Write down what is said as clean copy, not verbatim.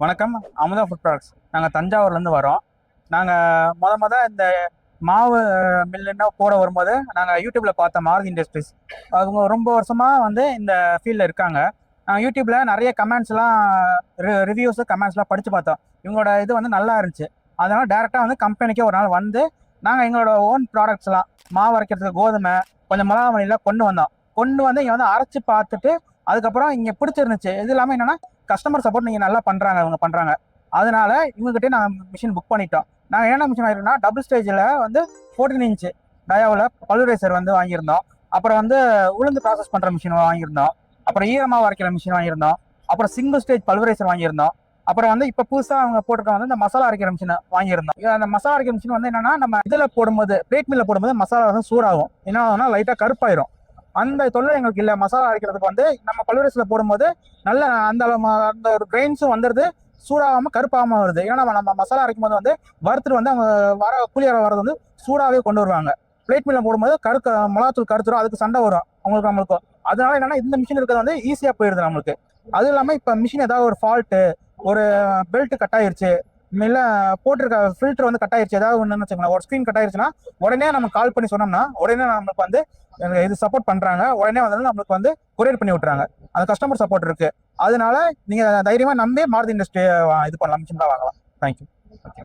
வணக்கம். Amudha food products. நாங்கள் தஞ்சாவூர்லேருந்து வரோம். நாங்கள் இந்த மாவு மில்லுன்னா போட வரும்போது நாங்கள் யூடியூப்பில் பார்த்த மாருதி இண்டஸ்ட்ரீஸ் அவங்க ரொம்ப வருஷமாக இந்த ஃபீல்டில் இருக்காங்க. நாங்கள் யூடியூப்பில் நிறைய கமெண்ட்ஸ்லாம் ரிவ்யூஸு கமெண்ட்ஸ்லாம் படித்து பார்த்தோம். இவங்களோட இது நல்லா இருந்துச்சு. அதனால் டேரெக்டாக கம்பெனிக்கே ஒரு நாள் நாங்கள் எங்களோட ஓன் ப்ராடக்ட்ஸ்லாம் மாவு அரைக்கிறதுக்கு கோதுமை கொஞ்சம் மிளகா மணிலாம் கொண்டு வந்து இங்கே அரைச்சி பார்த்துட்டு அதுக்கப்புறம் இங்கே பிடிச்சிருந்துச்சு. இது இல்லாமல் என்னென்னா கஸ்டமர் சப்போர்ட் நீங்கள் நல்லா பண்ணுறாங்க, இவங்க பண்ணுறாங்க. அதனால இவங்ககிட்டே நாங்கள் மிஷின் புக் பண்ணிட்டோம். நாங்கள் என்ன மிஷின் ஆகிருக்கோம்னா டபுள் ஸ்டேஜில் 14 இன்ச்சு டயாவில் பல்வரைசர் வாங்கியிருந்தோம். அப்புறம் உளுந்து ப்ராசஸ் பண்ணுற மிஷின் வாங்கியிருந்தோம். அப்புறம் ஈரமாக வரைக்கிற மிஷின் வாங்கியிருந்தோம். அப்புறம் சிங்கிள் ஸ்டேஜ் பல்வரைசர் வாங்கியிருந்தோம். அப்புறம் இப்போ புதுசாக அவங்க போட்டிருக்க இந்த மசாலா அரைக்கிற மிஷினை வாங்கியிருந்தோம். அந்த மசாலா அரைக்கிற மிஷின் என்னன்னா நம்ம இதில் போடும்போது பிளேட் மில்ல போடும்போது மசாலா சூடாகும். என்ன ஆகும்னா லைட்டாக கருப்பாயிரும். அந்த தொல்லை எங்களுக்கு இல்லை. மசாலா அரைக்கிறதுக்கு நம்ம பல்வரைஸ்ல போடும்போது நல்ல அந்த ஒரு கிரெயின்ஸும் வந்துடுது, சூடாகாம கருப்பாகாம வருது. ஏன்னா நம்ம மசாலா அரைக்கும் போது வறுத்துட்டு அவங்க வர கூலியார வரது சூடாகவே கொண்டு வருவாங்க. பிளேட் மில்ல போடும்போது மிளகாத்தூள் கருத்துரும், அதுக்கு சண்டை வரும் நம்மளுக்கும். அதனால என்னன்னா இந்த மிஷின் இருக்கிறது ஈஸியா போயிடுது நம்மளுக்கு. அதுவும் இல்லாமல் இப்போ மிஷின் ஏதாவது ஒரு ஃபால்ட்டு, ஒரு பெல்ட் கட் ஆயிருச்சு, இல்லை போட்டிருக்க ஃபில்டர் கட் ஆயிருச்சு, ஏதாவது ஒன்று வச்சுக்கோங்களேன், ஒரு ஸ்க்ரீன் கட் ஆயிருச்சுன்னா உடனே நம்ம கால் பண்ணி சொன்னோம்னா உடனே நம்மளுக்கு இது சப்போர்ட் பண்றாங்க. உடனே நம்மளுக்கு கொரியர் பண்ணி விட்டுறாங்க. அந்த கஸ்டமர் சப்போர்ட் இருக்கு. அதனால நீங்க தைரியமா நம்பி மாருதி இண்டஸ்ட்ரி இது பண்ணலாம், மிஷின் தான் வாங்கலாம். தேங்க்யூ.